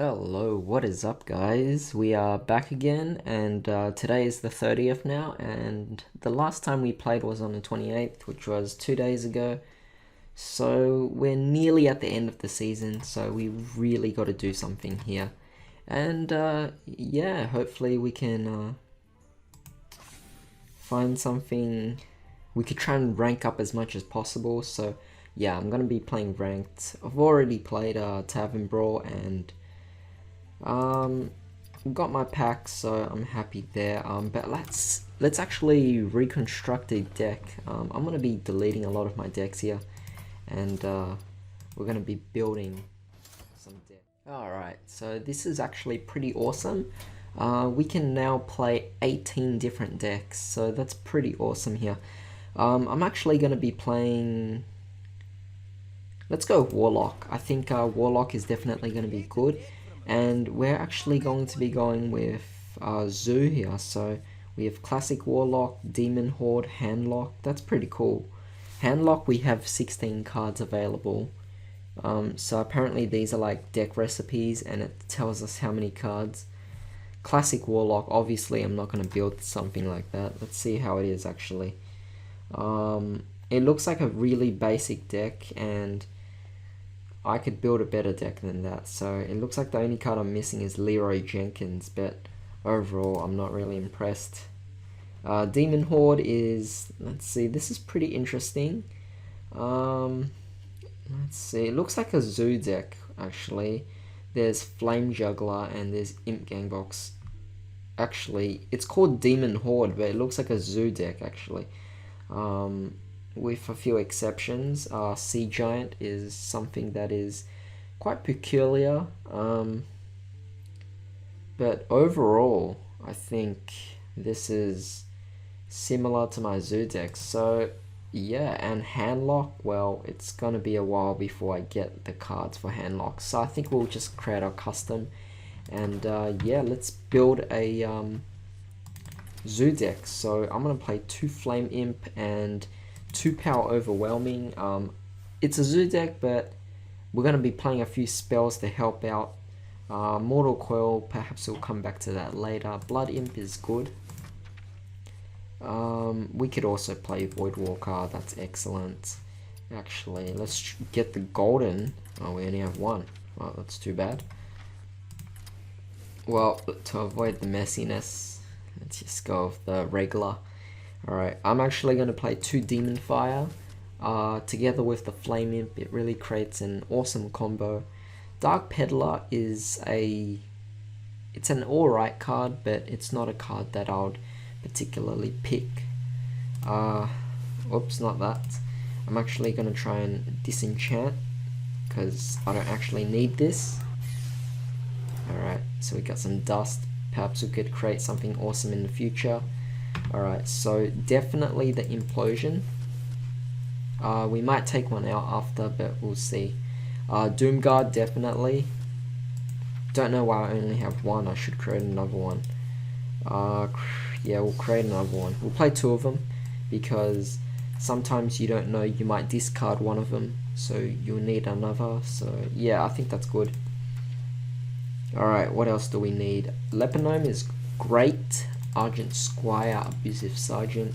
Hello, what is up, guys? We are back again, and today is the 30th now, and the last time we played was on the 28th, which was 2 days ago. So we're nearly at the end of the season, so we really got to do something here. And yeah, hopefully we can find something. We could try and rank up as much as possible. So yeah, I'm gonna be playing ranked. I've already played Tavern Brawl and got my packs, so I'm happy there. But let's actually reconstruct a deck. I'm gonna be deleting a lot of my decks here, and we're gonna be building some decks. Alright, so this is actually pretty awesome. We can now play 18 different decks, so that's pretty awesome here. I'm actually gonna be playing. Let's go Warlock. I think Warlock is definitely going to be good. And we're actually going to be going with Zoo here. So we have Classic Warlock, Demon Horde, Handlock. That's pretty cool. Handlock, we have 16 cards available. So apparently these are like deck recipes and it tells us how many cards. Classic Warlock, obviously I'm not going to build something like that. Let's see how it is actually. It looks like a really basic deck, and I could build a better deck than that. So it looks like the only card I'm missing is Leroy Jenkins, but overall I'm not really impressed. Demon Horde is, let's see, this is pretty interesting. Let's see, it looks like a zoo deck actually. There's Flame Juggler and there's Imp Gangbox. Actually, it's called Demon Horde, but it looks like a zoo deck actually. With a few exceptions. Sea Giant is something that is quite peculiar, but overall I think this is similar to my zoo deck. So yeah, and Handlock, well, it's gonna be a while before I get the cards for Handlock, so I think we'll just create our custom, and yeah, let's build a zoo deck. So I'm gonna play 2 Flame Imp and 2 Power Overwhelming. It's a zoo deck, but we're going to be playing a few spells to help out. Mortal Coil, perhaps we'll come back to that later. Blood Imp is good. We could also play Void Walker, that's excellent. Actually, let's get the golden. Oh, we only have 1. Well, that's too bad. Well, to avoid the messiness, let's just go with the regular. Alright, I'm actually going to play 2 Demon Fire together with the Flame Imp. It really creates an awesome combo. Dark Peddler is it's an alright card, but it's not a card that I would particularly pick. Oops, not that. I'm actually going to try and disenchant because I don't actually need this. Alright, so we got some dust. Perhaps we could create something awesome in the future. Alright, so definitely the Implosion. We might take one out after, but we'll see. Doomguard, definitely. Don't know why I only have 1. I should create another one. Yeah, we'll create another one. We'll play 2 of them, because sometimes you don't know, you might discard one of them, so you'll need another. So yeah, I think that's good. Alright, what else do we need? Leponome is great. Argent Squire, Abusive Sergeant.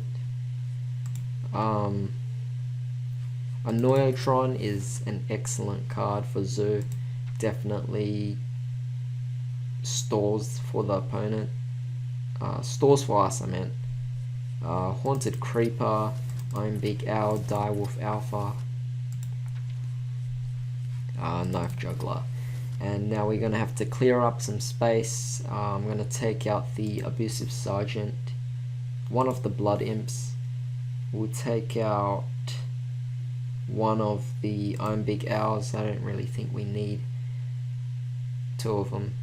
Annoyotron is an excellent card for Zoo. Definitely stores for the opponent. Stores for us, I meant. Haunted Creeper, Iron Big Owl, Direwolf Alpha. Knife Juggler. And now we're going to have to clear up some space. I'm going to take out the Abusive Sergeant, one of the Blood Imps. We'll take out one of the Iron Big Owls. I don't really think we need 2 of them.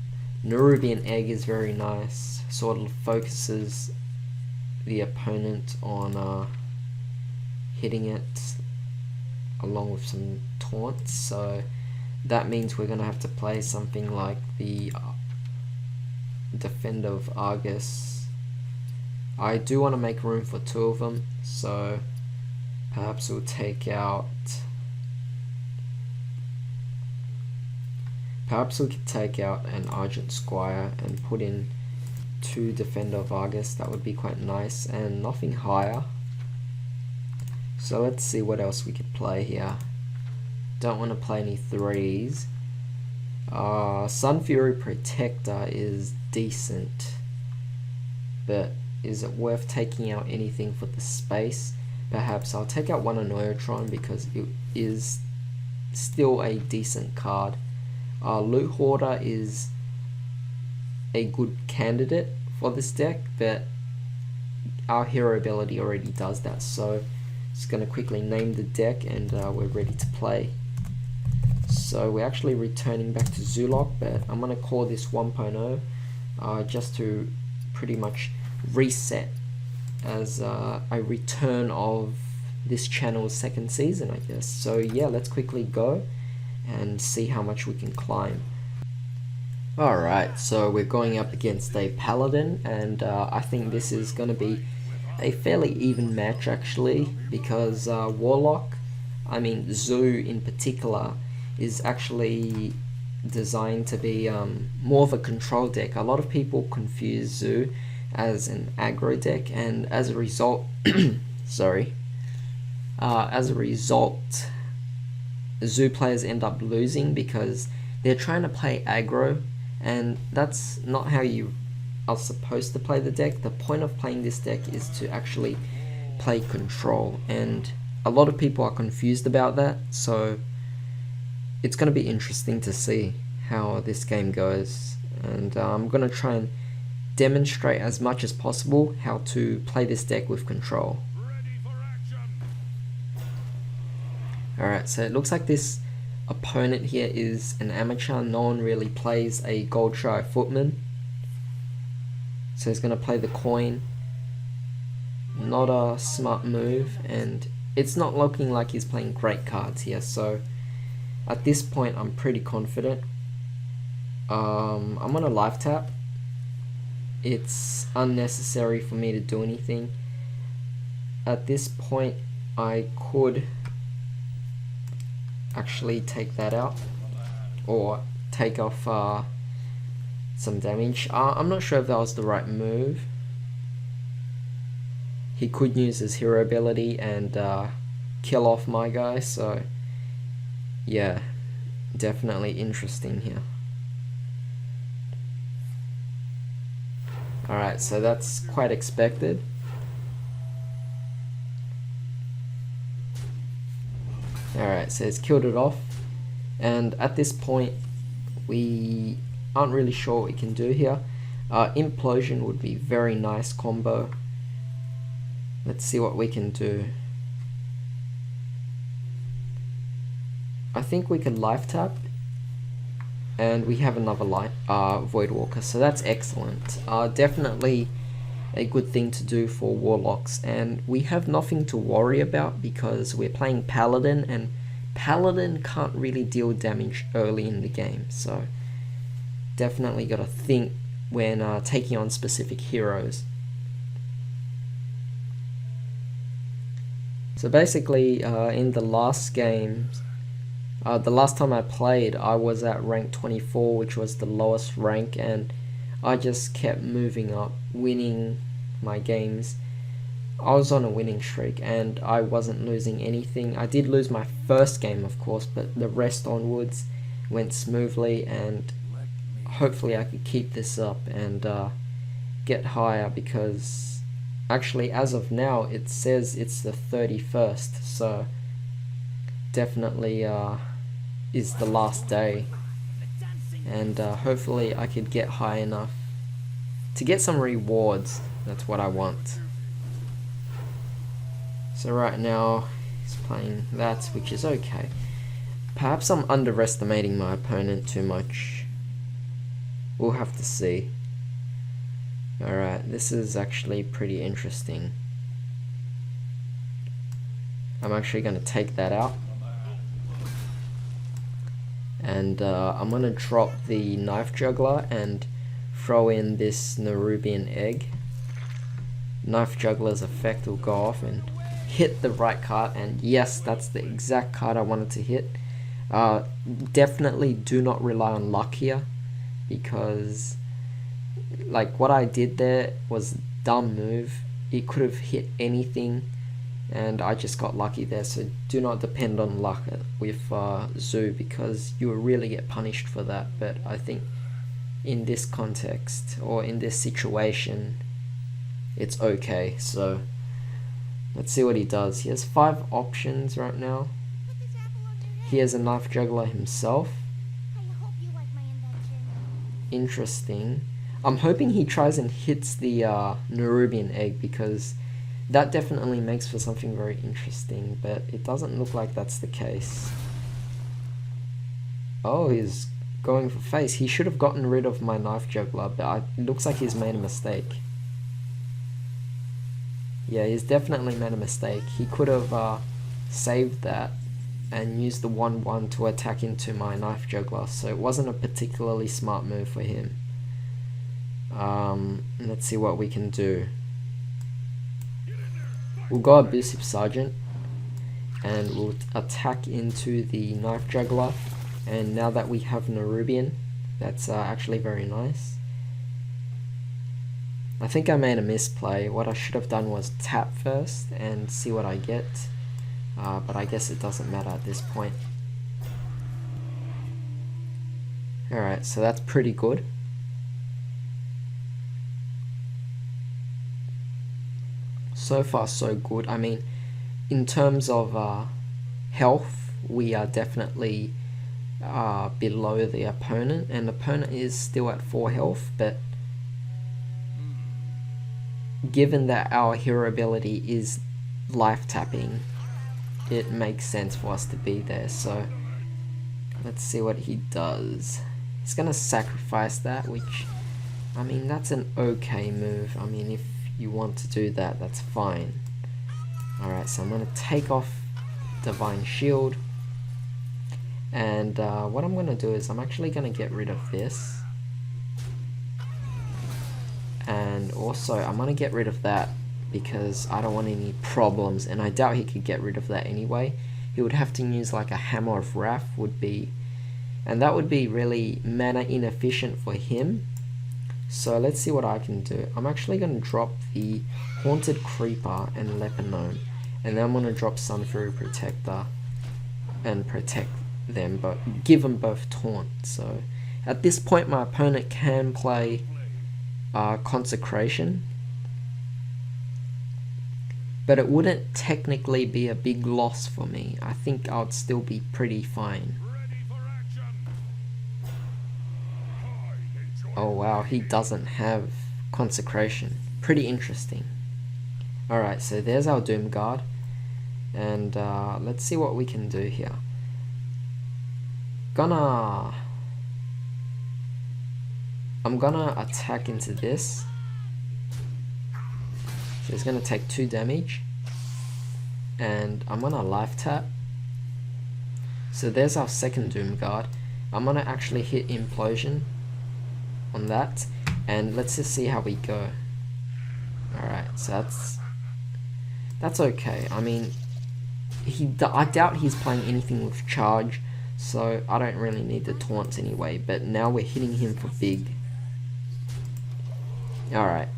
Nerubian Egg is very nice. Sort of focuses the opponent on hitting it along with some taunts. So that means we're going to have to play something like the Defender of Argus. I do want to make room for 2 of them, so perhaps we'll take out Perhaps we could take out an Argent Squire and put in 2 Defender Vargas. That would be quite nice, and nothing higher. So let's see what else we could play here. Don't want to play any 3s. Sun Fury Protector is decent, but is it worth taking out anything for the space? Perhaps I'll take out one Annoyotron because it is still a decent card. Loot Hoarder is a good candidate for this deck, but our hero ability already does that, so just going to quickly name the deck and we're ready to play. So we're actually returning back to Zoolock, but I'm going to call this 1.0 just to pretty much reset as a return of this channel's 2nd season, I guess. So yeah, let's quickly go and see how much we can climb. Alright, so we're going up against a Paladin, and I think this is going to be a fairly even match actually, because Warlock, I mean Zoo in particular, is actually designed to be more of a control deck. A lot of people confuse Zoo as an aggro deck, and as a result Zoo players end up losing because they're trying to play aggro, and that's not how you are supposed to play the deck. The point of playing this deck is to actually play control, and a lot of people are confused about that, so it's going to be interesting to see how this game goes, and I'm going to try and demonstrate as much as possible how to play this deck with control. Alright, so it looks like this opponent here is an amateur. No one really plays a Goldshire Footman, so he's going to play the coin. Not a smart move, and it's not looking like he's playing great cards here, so at this point I'm pretty confident. I'm going to live tap. It's unnecessary for me to do anything. At this point I could actually take that out or take off some damage. I'm not sure if that was the right move. He could use his hero ability and kill off my guy, so yeah, definitely interesting here. Alright, so that's quite expected. Alright, so it's killed it off, and at this point we aren't really sure what we can do here. Implosion would be very nice combo. Let's see what we can do. I think we can life tap, and we have another Voidwalker, so that's excellent. Definitely a good thing to do for Warlocks, and we have nothing to worry about because we're playing Paladin, and Paladin can't really deal damage early in the game, so definitely got to think when taking on specific heroes. So basically in the last games, the last time I played, I was at rank 24, which was the lowest rank, and I just kept moving up, winning my games. I was on a winning streak and I wasn't losing anything. I did lose my first game, of course, but the rest onwards went smoothly, and hopefully I could keep this up and get higher, because actually as of now it says it's the 31st, so definitely is the last day, and hopefully I could get high enough to get some rewards. That's what I want. So right now he's playing that, which is okay. Perhaps I'm underestimating my opponent too much. We'll have to see. Alright, this is actually pretty interesting. I'm actually going to take that out. And I'm going to drop the Knife Juggler and throw in this Nerubian Egg. Knife Juggler's effect will go off and hit the right card, and yes, that's the exact card I wanted to hit. Definitely do not rely on luck here, because like what I did there was a dumb move. It could have hit anything, and I just got lucky there. So do not depend on luck with Zoo, because you will really get punished for that. But I think in this context or in this situation, it's okay. So let's see what he does. He has 5 options right now. He has a knife juggler himself. Interesting. I'm hoping he tries and hits the Nerubian egg, because that definitely makes for something very interesting, but it doesn't look like that's the case. Oh, he's going for face. He should have gotten rid of my knife juggler, but it looks like he's made a mistake. Yeah, he's definitely made a mistake. He could have saved that and used the 1/1 to attack into my knife juggler, so it wasn't a particularly smart move for him. Let's see what we can do. We'll go Abusive Sergeant, and we'll attack into the knife juggler. And now that we have Nerubian, that's actually very nice. I think I made a misplay. What I should have done was tap first and see what I get, but I guess it doesn't matter at this point. Alright, so that's pretty good. So far so good. I mean, in terms of health, we are definitely below the opponent, and the opponent is still at 4 health, but given that our hero ability is life tapping, it makes sense for us to be there. So let's see what he does. He's gonna sacrifice that, which, I mean, that's an okay move. I mean, if you want to do that, that's fine. Alright, so I'm gonna take off Divine Shield, and what I'm gonna do is I'm actually gonna get rid of this, and also I'm gonna get rid of that because I don't want any problems, and I doubt he could get rid of that anyway. He would have to use like a Hammer of Wrath, and that would be really mana inefficient for him. So let's see what I can do. I'm actually going to drop the Haunted Creeper and Leper Gnome, and then I'm going to drop Sunfury Protector and protect them, but give them both taunt. So at this point my opponent can play Consecration, but it wouldn't technically be a big loss for me. I think I would still be pretty fine. Oh wow, he doesn't have Consecration. Pretty interesting. Alright, so there's our Doom Guard, and let's see what we can do here. I'm gonna attack into this. So he's gonna take 2 damage, and I'm gonna life tap. So there's our second Doom Guard. I'm gonna actually hit Implosion on that, and let's just see how we go. Alright, so that's okay. I mean, I doubt he's playing anything with charge, so I don't really need the taunts anyway, but now we're hitting him for big. Alright,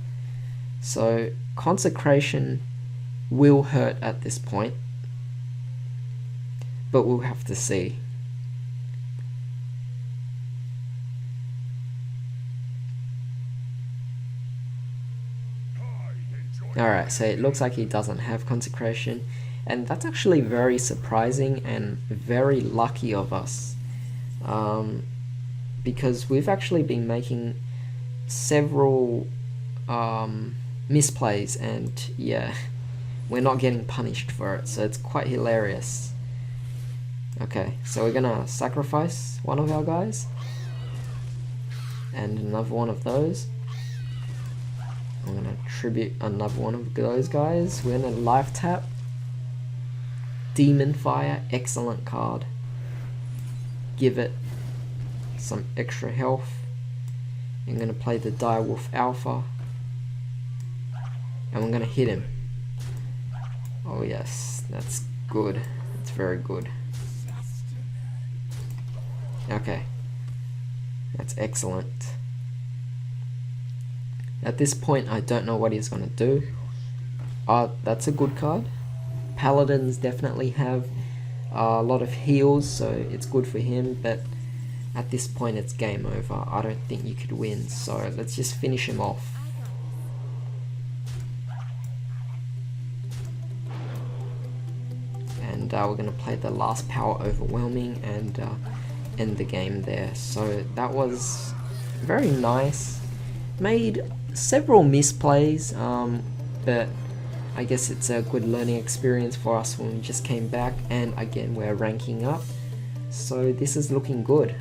so Consecration will hurt at this point, but we'll have to see. Alright, so it looks like he doesn't have Consecration, and that's actually very surprising and very lucky of us, because we've actually been making several misplays, and yeah, we're not getting punished for it, so it's quite hilarious. Okay, so we're gonna sacrifice one of our guys, and another one of those. I'm gonna tribute another one of those guys. We're gonna life tap. Demon Fire, excellent card. Give it some extra health. I'm gonna play the Direwolf Alpha, and we're gonna hit him. Oh yes, that's good. That's very good. Okay, that's excellent. At this point, I don't know what he's gonna do. That's a good card. Paladins definitely have a lot of heals, so it's good for him, but at this point it's game over. I don't think you could win, so let's just finish him off. And we're going to play the last power overwhelming and end the game there. So that was very nice. Made several misplays, but I guess it's a good learning experience for us when we just came back, and again we're ranking up, so this is looking good.